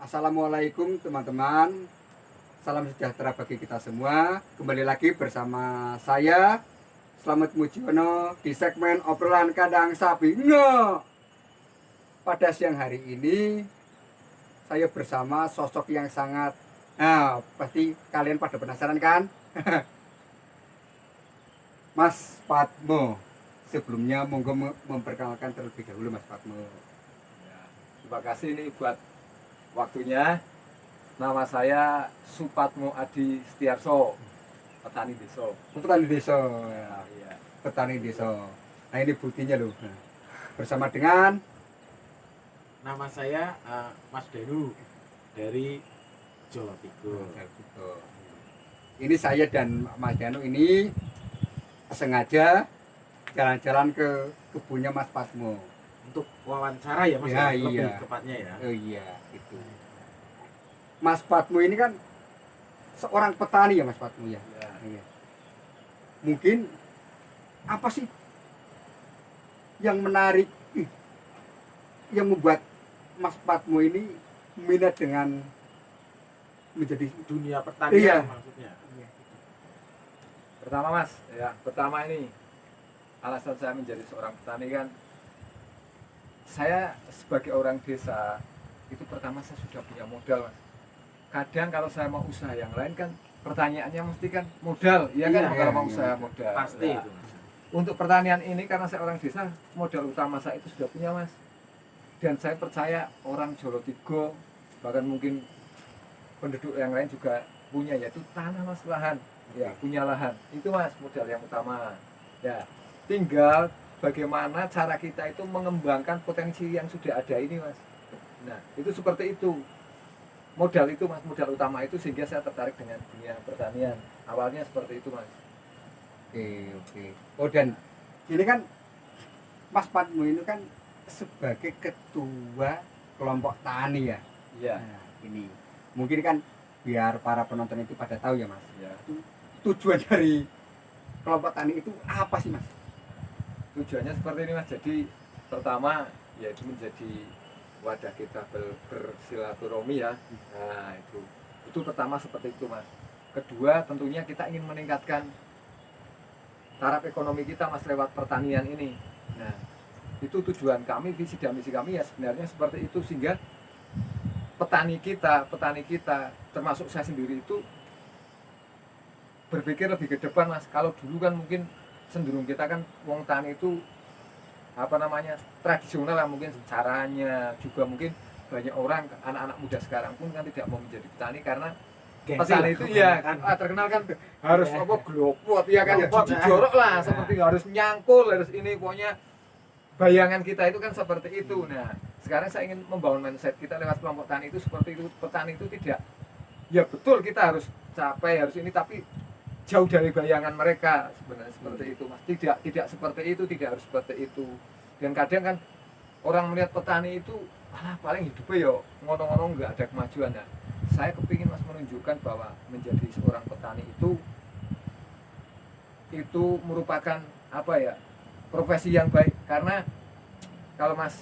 Assalamualaikum teman-teman. Salam sejahtera bagi kita semua. Kembali lagi bersama saya Slamet Mujiono di segmen obrolan kandang sapi. Pada siang hari ini saya bersama sosok yang sangat pasti kalian pada penasaran kan? Mas Patmo. Sebelumnya monggo memperkenalkan terlebih dahulu Mas Patmo. Ya, terima kasih nih buat waktunya. Nama saya Supatmo Adi Setiarso, petani desa. Petani desa. Ya, iya. Petani desa. Nah ini buktinya loh. Bersama dengan Nama saya Mas Danu dari Jawa Tigo. Ini saya dan Mas Danu ini sengaja jalan-jalan ke kebunnya Mas Patmo. Untuk wawancara ya Mas, Ya, lebih iya. tepatnya ya. Oh iya, itu. Mas Patmo ini kan seorang petani ya Mas Patmo ya. Ya. Iya. Mungkin apa sih yang menarik, yang membuat Mas Patmo ini minat dengan menjadi Dunia pertanian Iya. maksudnya. Pertama ini alasan saya menjadi seorang petani kan, saya sebagai orang desa itu pertama saya sudah punya modal, Mas. Kadang kalau saya mau usaha yang lain kan pertanyaannya mesti kan modal, ya kan? Iya, Kalau mau iya. usaha modal. Pasti Nah, itu Mas. untuk pertanian ini karena saya orang desa, modal utama saya itu sudah punya, Mas. Dan saya percaya orang Jawa Tigo, bahkan mungkin penduduk yang lain juga punya, yaitu tanah, Mas, lahan. Ya, punya lahan. Itu, Mas, modal yang utama. Ya, tinggal bagaimana cara kita itu mengembangkan potensi yang sudah ada ini, Mas. Nah, itu seperti itu. Modal itu, Mas, modal utama itu sehingga saya tertarik dengan dunia pertanian. Awalnya seperti itu, Mas. Oke. Oh dan ini kan Mas Patmo ini kan sebagai ketua kelompok tani ya. Iya. Nah, ini mungkin kan biar para penonton itu pada tahu ya Mas. Ya. Tujuan dari kelompok tani itu apa sih Mas? Tujuannya seperti ini, Mas. Jadi pertama yaitu menjadi wadah kita bersilaturahmi ya. Nah, itu pertama seperti itu, Mas. Kedua, tentunya kita ingin meningkatkan taraf ekonomi kita, Mas, lewat pertanian ini. Nah, itu tujuan kami, visi dan misi kami ya sebenarnya seperti itu, sehingga petani kita termasuk saya sendiri itu berpikir lebih ke depan, Mas. Kalau dulu kan mungkin cenderung kita kan wong tani itu tradisional lah, mungkin caranya juga mungkin banyak orang anak-anak muda sekarang pun kan tidak mau menjadi petani karena Gengsi petani lah, itu ya kan. terkenal kan harus Ya. glopot ya kan, Iya. cuci jorok lah, Ya. seperti harus nyangkul, harus ini, pokoknya bayangan kita itu kan seperti itu. Nah, sekarang saya ingin membangun mindset kita lewat kelompok tani itu seperti itu. Petani itu tidak, ya betul kita harus capai, harus ini, tapi jauh dari bayangan mereka sebenarnya seperti itu, Mas. Tidak seperti itu, tidak harus seperti itu. Dan kadang kan orang melihat petani itu paling hidupnya ya ngono-ngono, nggak ada kemajuan. Nah, saya kepingin, Mas, menunjukkan bahwa menjadi seorang petani itu merupakan profesi yang baik. Karena kalau Mas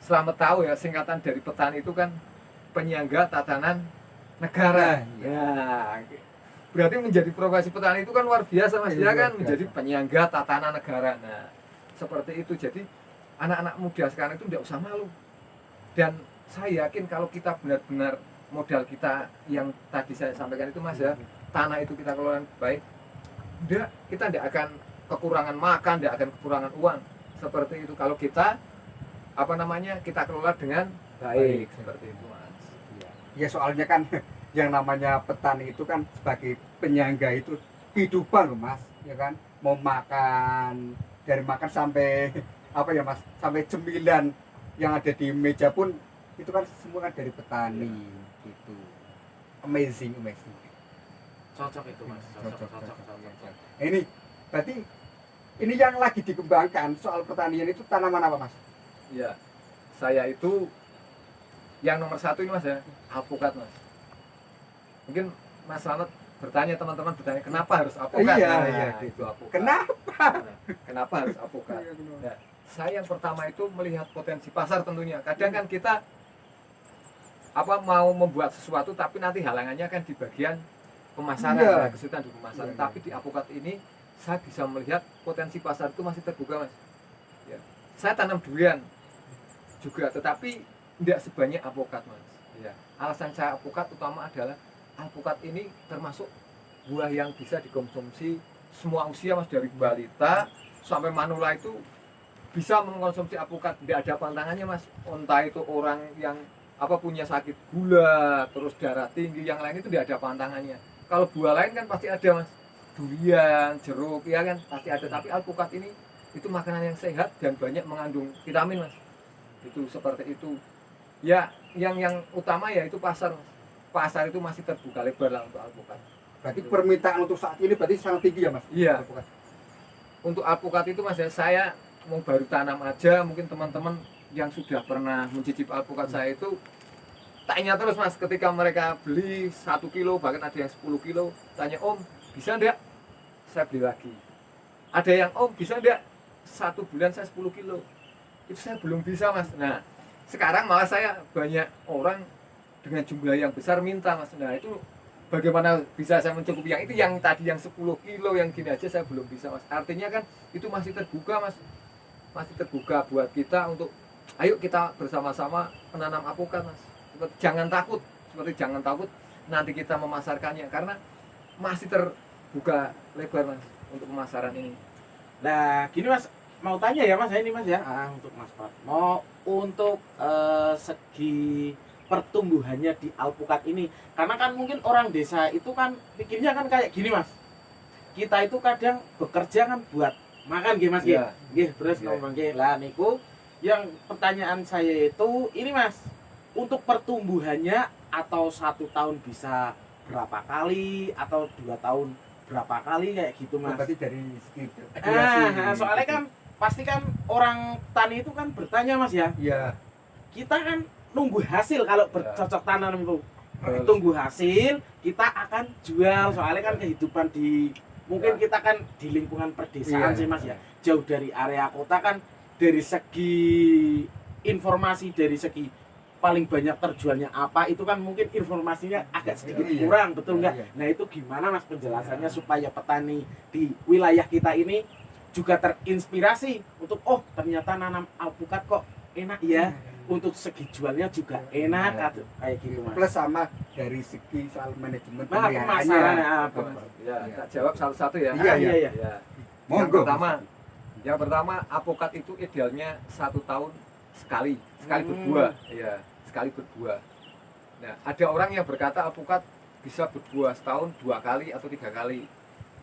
Slamet tahu ya, singkatan dari petani itu kan penyangga tatanan negara. Nah, Ya, berarti menjadi profesi petani itu kan luar biasa, Mas. Iya, Ya luar kan biasa. menjadi penyangga tatanan negara. Nah, seperti itu. Jadi anak-anak muda sekarang itu tidak usah malu. Dan saya yakin kalau kita benar-benar modal kita yang tadi saya sampaikan itu, Mas, ya, tanah itu kita kelola baik, kita tidak akan kekurangan makan, tidak akan kekurangan uang. Seperti itu kalau kita kita kelola dengan baik. Seperti itu, Mas. ya soalnya kan yang namanya petani itu kan sebagai penyangga itu kehidupan loh Mas, ya kan? Mau makan, dari makan sampai Mas, sampai cemilan yang ada di meja pun itu kan semua kan dari petani gitu. Amazing. Cocok itu Mas. Cocok. Ini berarti ini yang lagi dikembangkan soal pertanian itu tanaman apa Mas? Ya, saya itu yang nomor satu ini, Mas, ya, alpukat, Mas. Mungkin Mas Slamet teman-teman bertanya kenapa harus alpukat? Iya, Nah, iya. itu alpukat. Kenapa? Nah, kenapa harus alpukat? Nah, saya yang pertama itu melihat potensi pasar tentunya. Kadang kan kita mau membuat sesuatu tapi nanti halangannya kan di bagian pemasaran, Iya. kesulitan di pemasaran. Iya, Tapi di alpukat ini saya bisa melihat potensi pasar itu masih terbuka, Mas. Ya. Saya tanam durian juga, tetapi tidak sebanyak alpukat, Mas. Ya. Alasan saya alpukat utama adalah alpukat ini termasuk buah yang bisa dikonsumsi semua usia, Mas, dari balita sampai manula itu bisa mengkonsumsi alpukat, tidak ada pantangannya, Mas. Entah itu orang yang punya sakit gula, terus darah tinggi, yang lain itu tidak ada pantangannya. Kalau buah lain kan pasti ada, Mas. Durian, jeruk, ya kan pasti ada. Tapi alpukat ini itu makanan yang sehat dan banyak mengandung vitamin, Mas. Itu seperti itu. Ya, yang utama ya itu pasar, Mas. Pasar itu masih terbuka lebar lah untuk alpukat. Berarti permintaan untuk saat ini berarti sangat tinggi ya Mas? Iya. Alpukat. Untuk alpukat itu, Mas, saya mau baru tanam aja, mungkin teman-teman yang sudah pernah mencicip alpukat saya itu tanya terus, Mas, ketika mereka beli 1 kilo, bahkan ada yang 10 kilo, tanya, Om, bisa enggak saya beli lagi? Ada yang, Om, bisa enggak 1 bulan saya 10 kilo? Itu saya belum bisa, Mas. Nah, sekarang malah saya banyak orang dengan jumlah yang besar minta, Mas. Nah, itu bagaimana bisa saya mencukupi yang itu, yang tadi yang 10 kilo, yang gini aja saya belum bisa, Mas. Artinya kan itu masih terbuka, Mas. Masih terbuka buat kita untuk ayo kita bersama-sama menanam alpukat, Mas. Jangan takut, jangan takut nanti kita memasarkannya, karena masih terbuka lebar, Mas, untuk pemasaran ini. Nah, gini Mas, mau tanya ya Mas, ini Mas ya, untuk Mas Pat. Mau untuk segi pertumbuhannya di alpukat ini, karena kan mungkin orang desa itu kan pikirnya kan kayak gini Mas. Kita itu kadang bekerja kan buat makan nggih Mas nggih. Iya. Nggih, terus Iya. ngomong nggih. Lah niku yang pertanyaan saya itu ini Mas, untuk pertumbuhannya atau 1 tahun bisa berapa kali atau 2 tahun berapa kali kayak gitu Mas. Berarti dari segi durasi. Soalnya kan pasti kan orang tani itu kan bertanya Mas ya. Iya. Kita kan nunggu hasil kalau bercocok tanam itu. Betul. Tunggu hasil, kita akan jual. Soalnya kan kehidupan di mungkin kita kan di lingkungan pedesaan Iya. sih Mas ya. Jauh dari area kota kan, dari segi informasi, dari segi paling banyak terjualnya apa itu kan mungkin informasinya agak sedikit Iya. kurang, betul nggak? Iya. Nah itu gimana Mas penjelasannya supaya petani di wilayah kita ini juga terinspirasi untuk oh ternyata nanam alpukat kok enak ya, untuk segi jualnya juga enak kayak gitu Mas. Plus sama dari segi soal manajemen Nah pemasaran Ya, tak jawab satu-satu ya. Iya, iya. iya. Ya. Monggo. Yang pertama, alpukat itu idealnya 1 tahun sekali Hmm. berbuah, ya, sekali berbuah. Nah, ada orang yang berkata alpukat bisa berbuah setahun 2 kali atau 3 kali.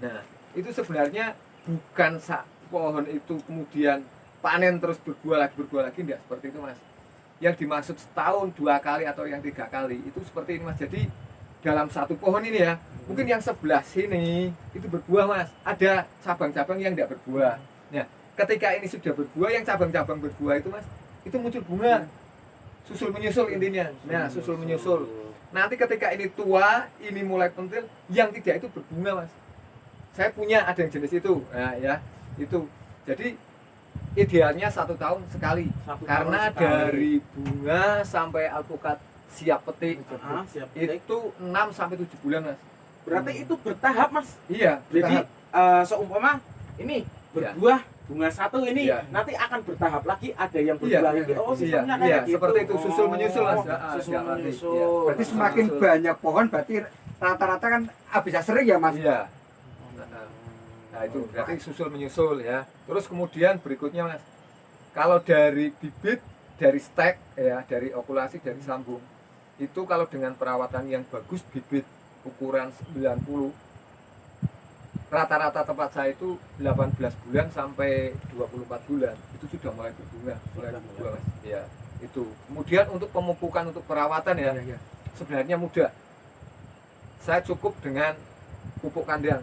Nah, itu sebenarnya bukan pohon itu kemudian panen terus berbuah lagi, enggak seperti itu, Mas. Yang dimaksud setahun 2 kali atau yang 3 kali itu seperti ini, Mas. Jadi dalam satu pohon ini ya, mungkin yang sebelah sini itu berbuah, Mas. Ada cabang-cabang yang tidak berbuah. Nah, ketika ini sudah berbuah, yang cabang-cabang berbuah itu, Mas, itu muncul bunga. Susul menyusul intinya. Nah, susul menyusul. Nanti ketika ini tua, ini mulai pentil, yang tidak itu berbunga, Mas. Saya punya ada yang jenis itu. Nah, ya, itu. Jadi idealnya 1 tahun sekali. 1 tahun Karena sekali. dari bunga sampai alpukat siap petik Siap. itu 6 sampai 7 bulan, Mas. Berarti itu bertahap Mas. Iya, Jadi bertahap. seumpama ini berbuah bunga 1 ini Iya. nanti akan bertahap lagi, ada yang Iya, berbuah iya, lagi. Oh, iya, sistemnya iya, kayak gitu. seperti itu, susul menyusul, Mas. Susul Siap nanti. menyusul. Iya. Berarti semakin Susul. banyak pohon berarti rata-rata kan bisa sering ya Mas? Iya. Nah, itu berarti susul menyusul ya. Terus kemudian berikutnya, Mas, kalau dari bibit, dari stek ya, dari okulasi, dari sambung, itu kalau dengan perawatan yang bagus, bibit ukuran 90, rata-rata tempat saya itu 18 bulan sampai 24 bulan itu sudah mulai berbunga, mulai berbuah, Mas. Ya, itu. Kemudian untuk pemupukan, untuk perawatan ya, Iya. sebenarnya mudah. Saya cukup dengan pupuk kandang.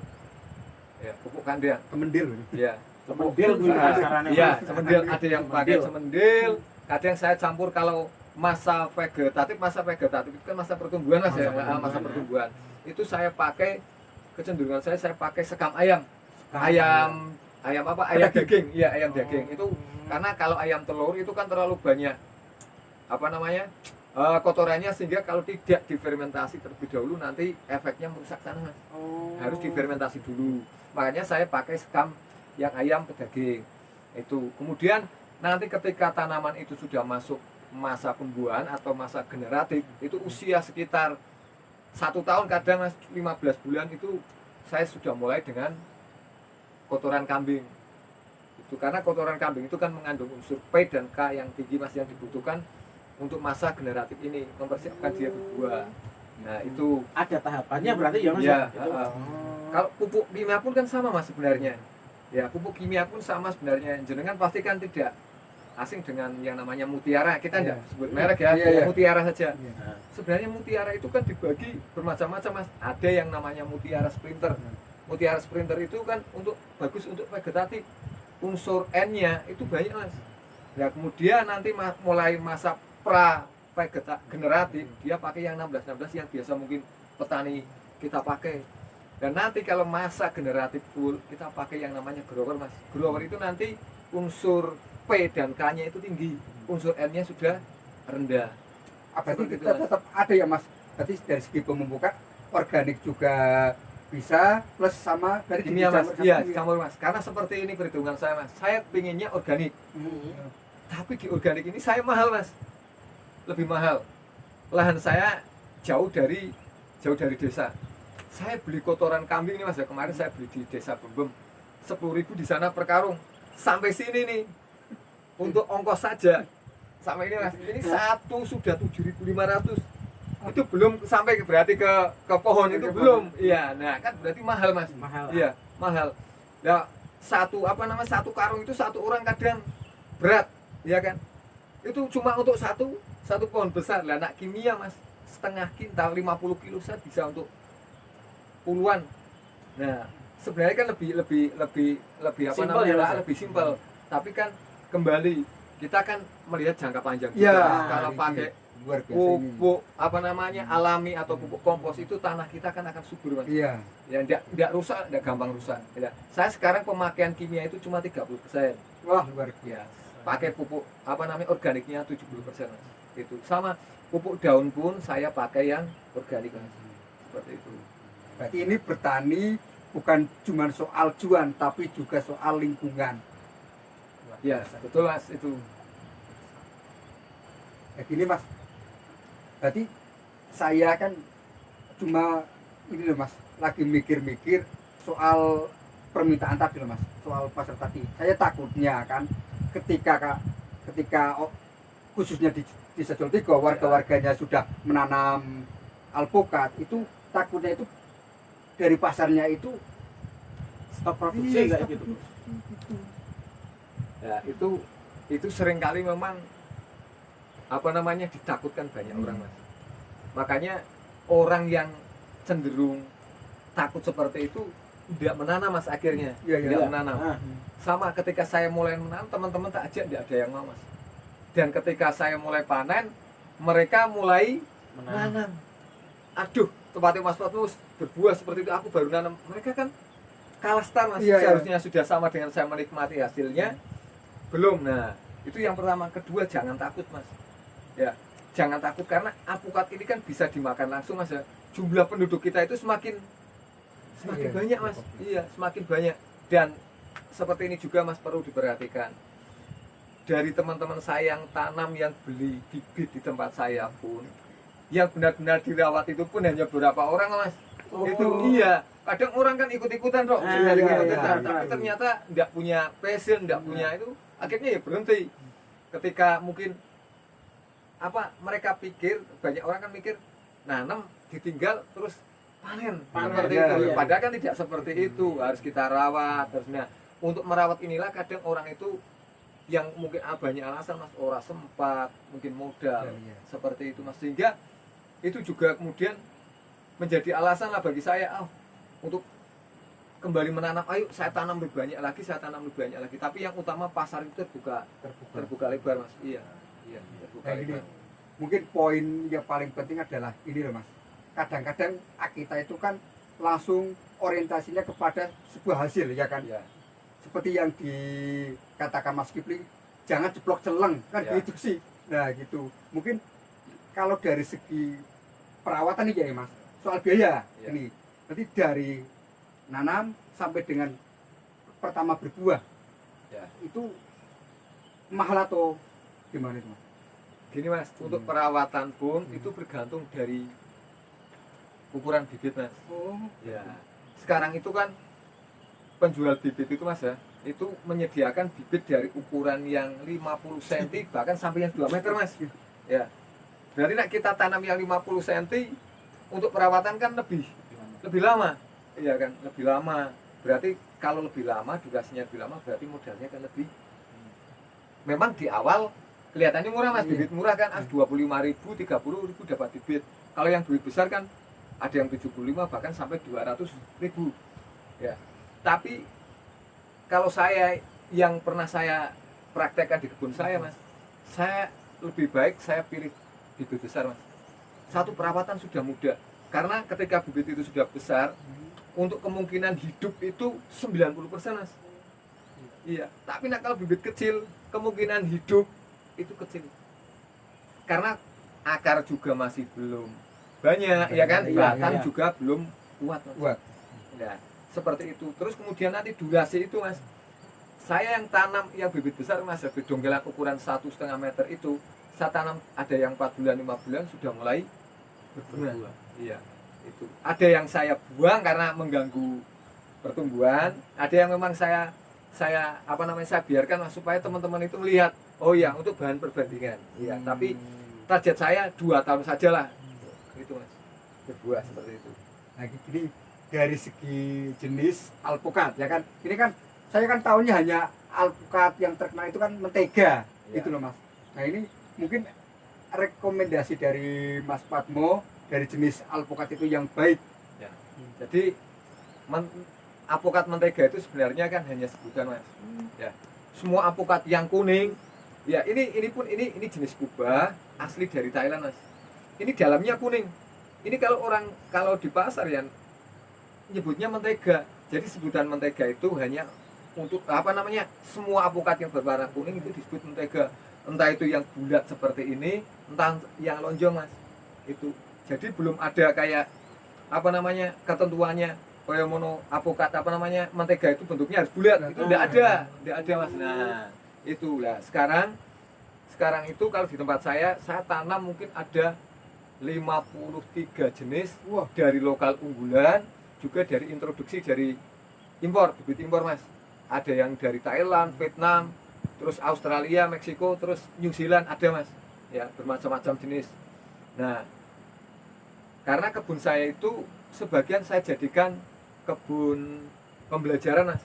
Ya, pupuk kandang. Kemendil. Ya. Semendil gue kasarannya. Iya, Mas. semendil, ada yang pakai Semendil. semendil, kadang saya campur kalau masa vegetatif itu kan masa pertumbuhan, Mas, ya, masa pertumbuhan. Itu saya pakai, kecenderungan saya pakai sekam ayam. Ayam apa? Ayam daging. Iya, ayam daging. Itu karena kalau ayam telur itu kan terlalu banyak apa namanya? kotorannya, sehingga kalau tidak difermentasi terlebih dahulu nanti efeknya merusak tanah, Mas. Harus difermentasi dulu. Makanya saya pakai sekam yang ayam ke daging itu. Kemudian nanti ketika tanaman itu sudah masuk masa pembuahan atau masa generatif, itu usia sekitar 1 tahun, kadang Mas 15 bulan, itu saya sudah mulai dengan kotoran kambing. Itu karena kotoran kambing itu kan mengandung unsur P dan K yang tinggi, Mas, yang dibutuhkan untuk masa generatif ini, mempersiapkan dia berbuah. Nah, itu ada tahapannya berarti ya Mas ya. Gitu. Kalau pupuk kimia pun kan sama, Mas, sebenarnya. Ya, pupuk kimia pun sama sebenarnya. Jenengan pasti kan tidak asing dengan yang namanya mutiara. Kita tidak sebut merek ya, Iya, iya. mutiara saja. Iya. Sebenarnya mutiara itu kan dibagi bermacam-macam, Mas. Ada yang namanya mutiara sprinter. Mutiara sprinter itu kan bagus untuk vegetatif. Unsur N-nya itu banyak, Mas. Nah, kemudian nanti mulai masa pra generatif, dia pakai yang 16-16 yang biasa mungkin petani kita pakai. Dan nanti kalau masa generatif full, kita pakai yang namanya grower, Mas. Grower itu nanti unsur P dan K-nya itu tinggi, unsur N-nya sudah rendah. Berarti Seperti itu, kita Mas. tetap ada ya Mas. Berarti dari segi pemupukan organik juga bisa, plus sama dari Kimia, Mas. dicampur Iya, sama dicampur, Mas. Karena seperti ini perhitungan saya, Mas. Saya pinginnya organik. Tapi di organik ini saya mahal, Mas. Lebih mahal. Lahan saya jauh dari desa. Saya beli kotoran kambing ini, Mas, ya. Kemarin saya beli di Desa Bembem 10.000 di sana per karung. Sampai sini nih. Untuk ongkos saja. Sampai ini, Mas. Ini satu sudah 7.500. Itu belum sampai berarti ke pohon itu belum. Iya, nah kan berarti mahal, Mas. Mahal. Iya, mahal. Nah, satu karung itu satu orang kadang berat, ya kan? Itu cuma untuk satu pohon besar. Lah nak kimia, Mas, setengah kintal 50 kilo saya bisa untuk puluhan. Nah, sebenarnya kan lebih apa Simple namanya? ya, Mas? Lebih simpel. Tapi kan kembali kita kan melihat jangka panjang Iya, juga. Kalau ini pakai luar biasa ini. pupuk apa namanya alami atau pupuk kompos itu tanah kita kan akan subur, Mas. Iya. Ya enggak rusak, enggak gampang rusak. Ya. Saya sekarang pemakaian kimia itu cuma 30%. Wah, luar biasa. Ya, pakai pupuk apa namanya organiknya 70%, Mas. Itu sama pupuk daun pun saya pakai yang organik, Mas. Seperti itu. Berarti ini bertani bukan cuma soal cuan, tapi juga soal lingkungan. Ya, betul, Mas, itu. Ya gini Mas, berarti saya kan cuma ini loh Mas, lagi mikir-mikir soal permintaan tadi loh Mas, soal pasar tadi. Saya takutnya kan ketika khususnya di Desa Joltigo warga-warganya sudah menanam alpukat, itu takutnya itu dari pasarnya itu Stop produksi iya, kayak gitu. Ya, itu seringkali memang apa namanya ditakutkan banyak orang, Mas. Makanya orang yang cenderung takut seperti itu tidak menanam, Mas, akhirnya. Iya, iya. Tidak menanam. Nah, Sama ketika saya mulai menanam, teman-teman tak ajak, tidak ada yang mau, Mas. Dan ketika saya mulai panen, mereka mulai menanam. Aduh, tempatnya Mas Patmus berbuah seperti itu, aku baru nanam. Mereka kan kalah start, Mas. Iya, iya. Seharusnya sudah sama dengan saya menikmati hasilnya. Belum. Nah, itu yang pertama. Kedua, jangan takut, Mas. Ya, jangan takut karena alpukat ini kan bisa dimakan langsung, Mas, ya. Jumlah penduduk kita itu semakin Iya, banyak, Mas. Iya, semakin banyak. Dan seperti ini juga, Mas, perlu diperhatikan. Dari teman-teman saya yang tanam, yang beli bibit di tempat saya pun, yang benar-benar dirawat itu pun hanya beberapa orang, Mas. Oh. Itu iya. Kadang orang kan ikut-ikutan, Bro. Ah, Dari iya, ikut-ikutan. iya, Tapi iya. ternyata tidak punya passion, tidak punya itu, akhirnya ya berhenti. Ketika mungkin apa mereka pikir, banyak orang kan mikir nanam ditinggal terus panen, Panen, seperti iya, itu. iya. Padahal kan tidak seperti itu, harus kita rawat terus. Nah, untuk merawat inilah kadang orang itu yang mungkin banyak alasan, Mas, ora sempat, mungkin modal, Iya. seperti itu, Mas. Sehingga itu juga kemudian menjadi alasan lah bagi saya untuk kembali menanam. Ayo saya tanam lebih banyak lagi, saya tanam lebih banyak lagi. Tapi yang utama pasar itu terbuka lebar, Mas. Iya, terbuka Nah, ini lebar. mungkin poin yang paling penting adalah ini loh Mas. Kadang-kadang kita itu kan langsung orientasinya kepada sebuah hasil ya kan. Iya. Seperti yang dikatakan Mas Kipling, jangan jeblok celeng kan Ya. gitu sih. Nah gitu. Mungkin kalau dari segi perawatan nih ya Mas, soal biaya Ya. ini. Nanti dari nanam sampai dengan pertama berbuah Ya. itu mahal atau gimana itu Mas? Gini Mas, untuk perawatan pun itu bergantung dari ukuran bibit Mas. Oh, Ya. Sekarang itu kan penjual bibit itu Mas ya, itu menyediakan bibit dari ukuran yang 50 cm bahkan sampai yang 2 meter Mas. Ya. Berarti nak kita tanam yang 50 cm untuk perawatan kan lebih lama. Iya kan, lebih lama. Berarti kalau lebih lama, durasinya lebih lama, berarti modalnya kan lebih. Memang di awal kelihatannya murah Mas, bibit murah kan, 25.000, 30.000 dapat bibit. Kalau yang duit besar kan ada yang 75 bahkan sampai 200.000. Ya. Tapi kalau saya yang pernah saya praktekkan di kebun saya Mas, saya lebih baik saya pilih bibit besar Mas. Satu, perawatan sudah mudah. Karena ketika bibit itu sudah besar, untuk kemungkinan hidup itu 90% Mas. Iya, tapi nah kalau bibit kecil, kemungkinan hidup itu kecil. Karena akar juga masih belum banyak, ya kan? Iya, Batang iya. juga belum kuat Mas. buat. Nah, seperti itu. Terus kemudian nanti durasi itu Mas, saya yang tanam yang bibit besar Mas, bibit donggelan ukuran 1,5 meter itu, saya tanam ada yang 4 bulan, 5 bulan sudah mulai berbunga. Iya, itu. Ada yang saya buang karena mengganggu pertumbuhan, ada yang memang saya saya biarkan Mas, supaya teman-teman itu melihat, oh ya, untuk bahan perbandingan. Iya, tapi target saya 2 tahun sajalah. Itu Mas. Berbuah seperti itu. Nah, gini dari segi jenis alpukat ya kan. Ini kan saya kan tahunya hanya alpukat yang terkenal itu kan mentega, Ya. gitu loh Mas. Nah, ini mungkin rekomendasi dari Mas Padmo dari jenis alpukat itu yang baik. Ya. Jadi alpukat mentega itu sebenarnya kan hanya sebutan Mas. Ya. Semua alpukat yang kuning, ya ini pun ini jenis Kuba asli dari Thailand Mas. Ini dalamnya kuning. Ini kalau di pasar ya nyebutnya mentega. Jadi sebutan mentega itu hanya untuk semua alpukat yang berwarna kuning itu disebut mentega. Entah itu yang bulat seperti ini, entah yang lonjong Mas. Itu. Jadi belum ada kayak ketentuannya kayak mono alpukat mentega itu bentuknya harus bulat. Itu tidak ada Mas. Nah, itulah sekarang itu kalau di tempat saya tanam mungkin ada 53 jenis. Wah, Dari lokal unggulan, juga dari introduksi dari impor, bibit impor Mas. Ada yang dari Thailand, Vietnam, terus Australia, Meksiko, terus New Zealand ada Mas. Ya, bermacam-macam jenis. Nah, karena kebun saya itu sebagian saya jadikan kebun pembelajaran Mas.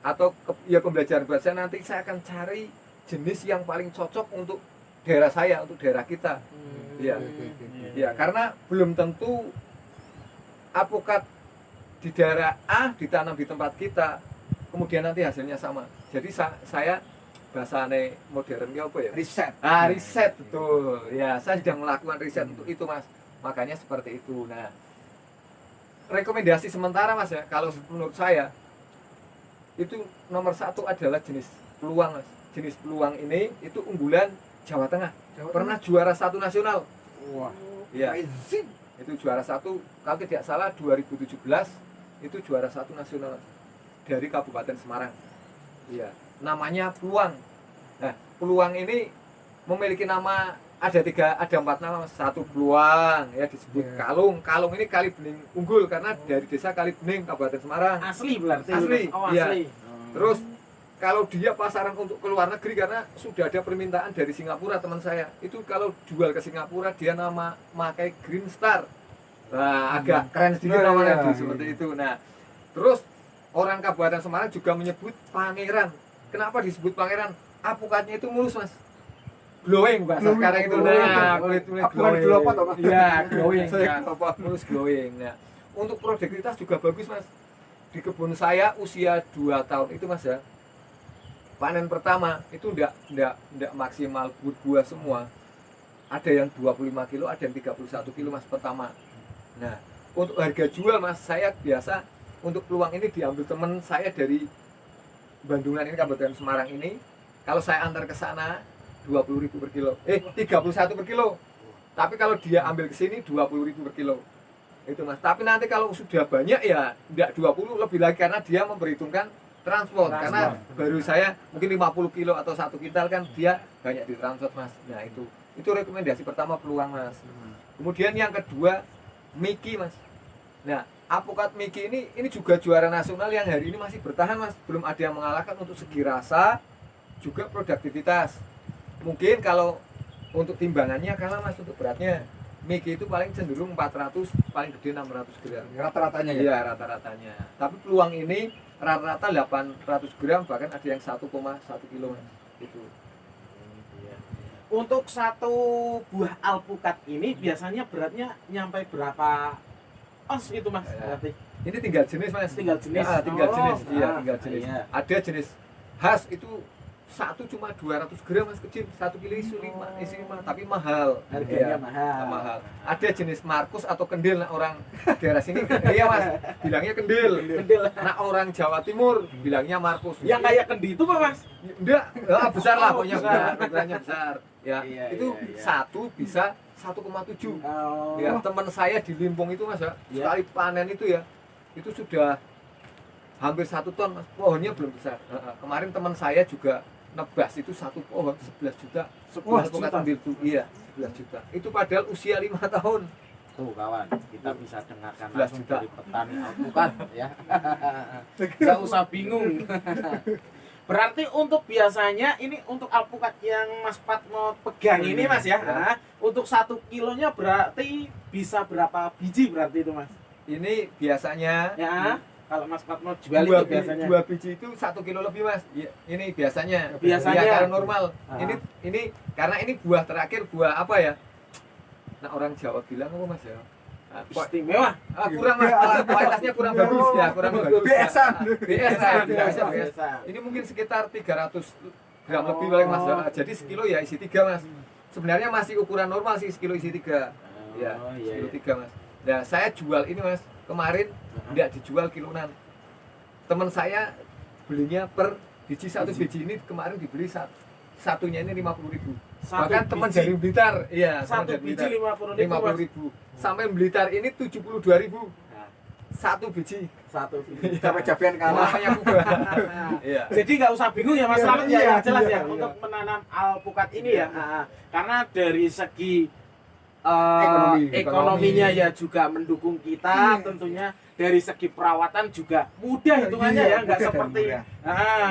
Atau pembelajaran buat saya, nanti saya akan cari jenis yang paling cocok untuk daerah saya, untuk daerah kita. Iya. Ya, karena belum tentu alpukat di daerah A ditanam di tempat kita, kemudian nanti hasilnya sama. Jadi saya bahasane modernnya apa ya? riset. Riset betul. Ya, saya sedang melakukan riset untuk itu Mas. Makanya seperti itu. Nah, rekomendasi sementara Mas ya, kalau menurut saya itu nomor 1 adalah jenis peluang Mas. Jenis peluang ini itu unggulan Jawa Tengah. Pernah juara 1 nasional. Wah, Ya, amazing. itu juara 1 kalau tidak salah 2017 itu juara 1 nasional dari Kabupaten Semarang. Iya, namanya Peluang. Nah, Peluang ini memiliki nama ada 4 nama Mas. 1 Peluang ya disebut Iya. Kalung ini kali bening unggul karena dari desa Kali Bening Kabupaten Semarang. Asli berarti. Asli, Oh, iya. asli. Terus kalau dia pasaran untuk ke luar negeri karena sudah ada permintaan dari Singapura teman saya. Itu kalau jual ke Singapura dia pakai Green Star. Nah, agak keren sedikit Nah, namanya iya, tuh, seperti iya. itu. Nah, terus orang Kabupaten Semarang juga menyebut Pangeran. Kenapa disebut Pangeran? Alpukatnya itu mulus Mas. Glowing bahasa Glowing, sekarang itu. glowing. Nah, kulit Bukan glowing toh, Mas? Iya, glowing. Saya Nah, glowing. mulus glowing. Nah, untuk produktivitas juga bagus Mas. Di kebun saya usia 2 tahun itu Mas ya. Panen pertama itu enggak maksimal berbuah semua. Ada yang 25 kilo, ada yang 31 kilo Mas pertama. Nah, untuk harga jual Mas, saya biasa untuk peluang ini diambil teman saya dari Bandungan ini, Kabupaten Semarang ini. Kalau saya antar ke sana 20.000 per kilo. 31 per kilo. Tapi kalau dia ambil ke sini 20.000 per kilo. Itu Mas. Tapi nanti kalau sudah banyak ya enggak 20 lebih lagi karena dia memperhitungkan transport. Karena baru saya mungkin 50 kilo atau 1 kintal kan dia banyak di transport Mas. Nah itu rekomendasi pertama peluang Mas. Kemudian yang kedua Miki Mas. Nah alpukat Miki ini juga juara nasional yang hari ini masih bertahan Mas. Belum ada yang mengalahkan untuk segi rasa juga produktivitas. Mungkin kalau untuk timbangannya kalah Mas, untuk beratnya Miki itu paling cenderung 400, paling gede 600 gram. Rata-ratanya ya? Iya, rata-ratanya. Tapi peluang ini rata-rata 800 gram, bahkan ada yang 1,1 kilo Mas. Itu. Untuk satu buah alpukat ini biasanya beratnya nyampe berapa ons itu Mas? Ya. Berarti Ini tinggal jenis Mas. tinggal jenis. Ah, tinggal jenis. Iya, ah, tinggal jenis. iya. Ada jenis khas itu satu cuma 200 gram Mas, kecil, 1 kilo isi 5, tapi mahal. Harganya Iya, mahal. Ada jenis Markus atau kendil, nah orang daerah sini iya Mas, bilangnya kendil. Kendil. Nah orang Jawa Timur bilangnya Markus. Yang kayak kendi itu Pak Mas? Enggak, besar lah Oh, pokoknya, besar. ukurannya besar. Ya, Iya, itu iya, iya. satu bisa 1,7. Oh. Ya, teman saya di Limpung itu Mas ya, Iya. sekali panen itu ya, itu sudah hampir 1 ton Mas. Pohonnya belum besar. Kemarin teman saya juga nebas itu satu pohon 11 juta. 11 Alpukat juta. kendil tuh, iya, 11 juta. Itu padahal usia 5 tahun. Tuh kawan, kita bisa dengarkan 11 langsung juta. dari petani alpukat ya. Gak usah bingung. Berarti untuk biasanya ini untuk alpukat yang Mas Pat mau pegang ini Mas ya. Nah, untuk 1 kilonya berarti bisa berapa biji berarti itu Mas? Ini biasanya Ya, kalau Mas Pat mau jual dua, itu biasanya. dua biji itu 1 kilo lebih Mas. Ya, ini biasanya. Biasanya. Ya, karena normal. Ah. Ini karena ini buah terakhir, buah apa ya? Nah orang Jawa bilang apa Mas ya? Istimewa. Kurang Mas, kualitasnya kurang bagus ya, kurang bagus. BS-an. Biasa. Ini mungkin sekitar 300 gram lebih paling Mas. Jadi sekilo ya isi 3 Mas. Sebenarnya masih ukuran normal sih, sekilo isi 3. Ya, sekilo 3 Mas. Nah, saya jual ini Mas, kemarin tidak dijual kilonan. Teman saya belinya per biji, satu biji ini kemarin dibeli satunya ini 50.000. Bahkan teman dari Blitar, iya, teman Satu dari biji Blitar 50.000. 50.000. Sampai Blitar ini 72.000. Satu biji. Satu biji. Capek-capean kalah. Namanya buah. Iya. Jadi nggak usah bingung ya Mas Iya, Slamet ya, iya, yang jelas iya, ya iya. untuk menanam alpukat ini ya. Karena dari segi ekonominya ya juga mendukung kita, Iya. tentunya dari segi perawatan juga mudah hitungannya Iya, ya, nggak mudah, seperti mudah.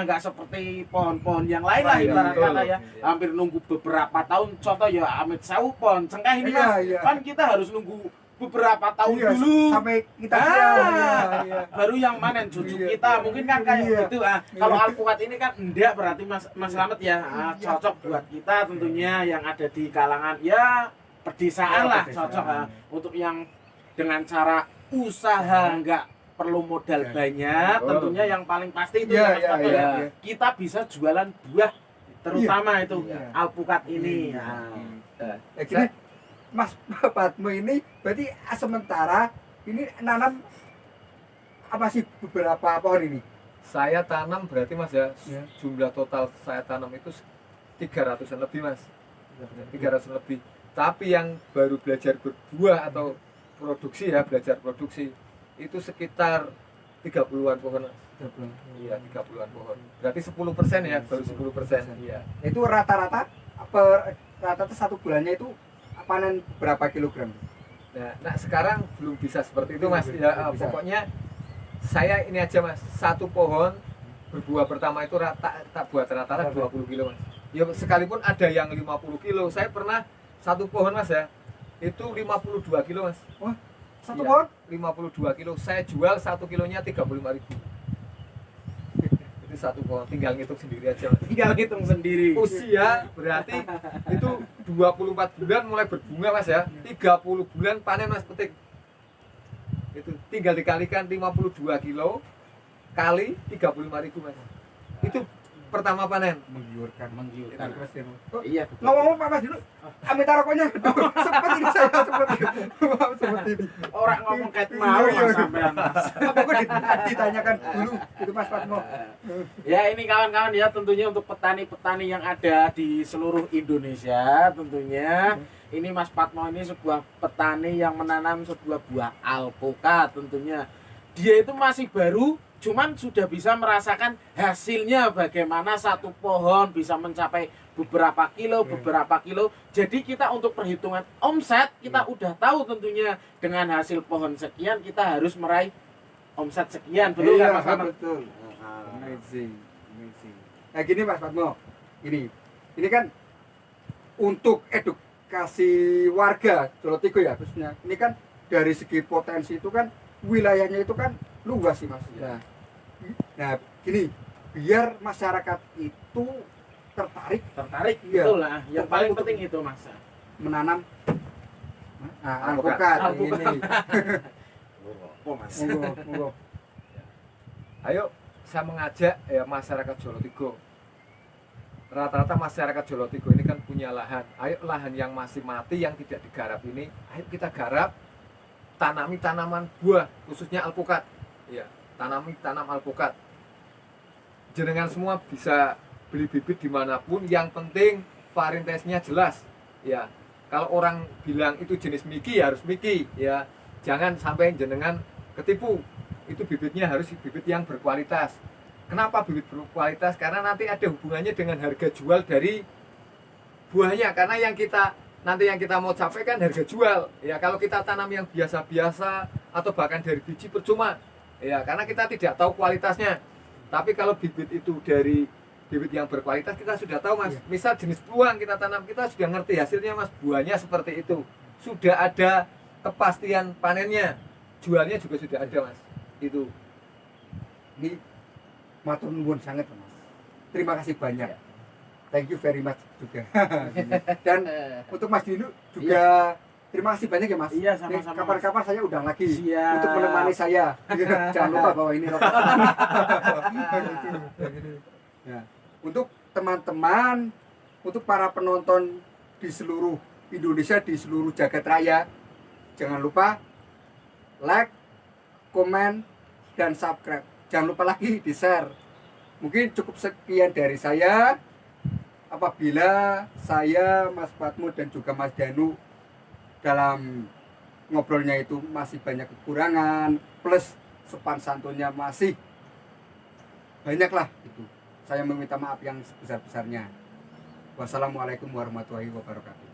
nggak seperti pohon-pohon yang lain lah Iya, ibarat betul. kata ya. Iya. Hampir nunggu beberapa tahun, contoh ya Amit Sewu pohon cengkeh ini Iya, Mas, iya. kan kita harus nunggu beberapa tahun Iya, dulu. sampai kita Ah, baru yang manen cucu Iya, kita iya. mungkin kan kayak Iya. gitu. Kalau alpukat ini kan enggak, berarti Mas Slamet ya cocok buat kita tentunya yang ada di kalangan ya pedesaan Ya, lah, pedesaan. cocok untuk yang dengan cara usaha enggak perlu modal Ya. banyak, Oh. tentunya yang paling pasti itu ya, Iya, Mas iya, Slamet iya, ya. iya. Kita bisa jualan buah terutama itu Iya. alpukat ini. Iya. Nah, Ya, gini, Mas Patmo ini berarti sementara ini nanam apa sih beberapa pohon ini? Saya tanam berarti Mas ya, Ya. jumlah total saya tanam itu 300-an lebih Mas. 300 lebih. Tapi yang baru belajar berbuah atau produksi ya, belajar produksi itu sekitar 30-an pohon Mas. Iya, 30-an pohon. Berarti 10% ya, baru 10%. Iya. Itu rata-rata satu bulannya itu panen berapa kilogram? Nah, sekarang belum bisa seperti itu Mas. Belum Ya, bisa. pokoknya saya ini aja Mas, satu pohon berbuah pertama itu tak buat rata-rata 20 kilo Mas. Ya sekalipun ada yang 50 kilo, saya pernah satu pohon Mas ya, itu 52 kilo Mas. Satu Iya, pohon? 52 kilo, saya jual 1 kilonya 35.000. Itu satu pohon, tinggal ngitung sendiri aja Mas. tinggal hitung sendiri. Usia berarti itu 24 bulan mulai berbunga Mas ya, 30 bulan panen Mas, petik. Itu tinggal dikalikan 52 kilo kali 35.000 Mas. Itu pertama panen. Menggiurkan. Menggiurkan. Oh, Iya. ngomong-ngomong Pak Mas dulu, ambil rokoknya. Sempat ini saya sempat. seperti ini. Orang ngomong kayak mau Iya, mas iya. sampean mas. Apa kok ditanyakan dulu itu Mas Patmo? Ya ini kawan-kawan ya tentunya untuk petani-petani yang ada di seluruh Indonesia tentunya ini Mas Patmo ini sebuah petani yang menanam sebuah buah alpukat tentunya. Dia itu masih baru cuman sudah bisa merasakan hasilnya bagaimana satu pohon bisa mencapai beberapa kilo. Jadi kita untuk perhitungan omset kita udah tahu tentunya dengan hasil pohon sekian kita harus meraih omset sekian betul Iya, kan Mas Patmo? betul. Amazing. Nah gini Mas Patmo, ini kan untuk edukasi warga Jolotigo ya khususnya. Ini kan dari segi potensi itu kan wilayahnya itu kan luas sih Mas. Nah gini, biar masyarakat itu tertarik Iya. Betul lah yang Tertarik paling untuk- penting itu Mas. menanam Alpukat. alpukat ini. Oh Mas. Monggo. Ayo saya mengajak ya masyarakat Jolotigo. Rata-rata masyarakat Jolotigo ini kan punya lahan. Ayo lahan yang masih mati yang tidak digarap ini, ayo kita garap, tanami tanaman buah khususnya alpukat. Ya, tanam alpukat. Jenengan semua bisa beli bibit dimanapun. Yang penting varietesnya jelas. Ya, kalau orang bilang itu jenis Miki ya harus Miki. Ya, jangan sampai jenengan ketipu. Itu bibitnya harus bibit yang berkualitas. Kenapa bibit berkualitas? Karena nanti ada hubungannya dengan harga jual dari buahnya. Karena yang kita mau capai kan harga jual. Ya kalau kita tanam yang biasa-biasa atau bahkan dari biji percuma. Ya karena kita tidak tahu kualitasnya. Tapi kalau bibit itu dari bibit yang berkualitas kita sudah tahu Mas. Iya. Misal jenis buah kita tanam kita sudah ngerti hasilnya Mas. Buahnya seperti itu. Sudah ada kepastian panennya. Jualnya juga sudah ada Mas. Itu. Ini matur nuwun sangat Mas. Terima kasih banyak. Thank you very much juga. Dan untuk Mas Dinu juga terima kasih banyak ya Mas. Iya, Nih, sama-sama, kapan-kapan saya undang lagi Siap. untuk menemani saya. Jangan lupa bawa ini rokok. Ya. Untuk teman-teman, untuk para penonton di seluruh Indonesia, di seluruh jagat raya, jangan lupa like, komen, dan subscribe. Jangan lupa lagi di share. Mungkin cukup sekian dari saya. Apabila saya, Mas Patmo, dan juga Mas Danu dalam ngobrolnya itu masih banyak kekurangan, plus sopan santunnya masih banyaklah itu. Saya meminta maaf yang sebesar-besarnya. Wassalamualaikum warahmatullahi wabarakatuh.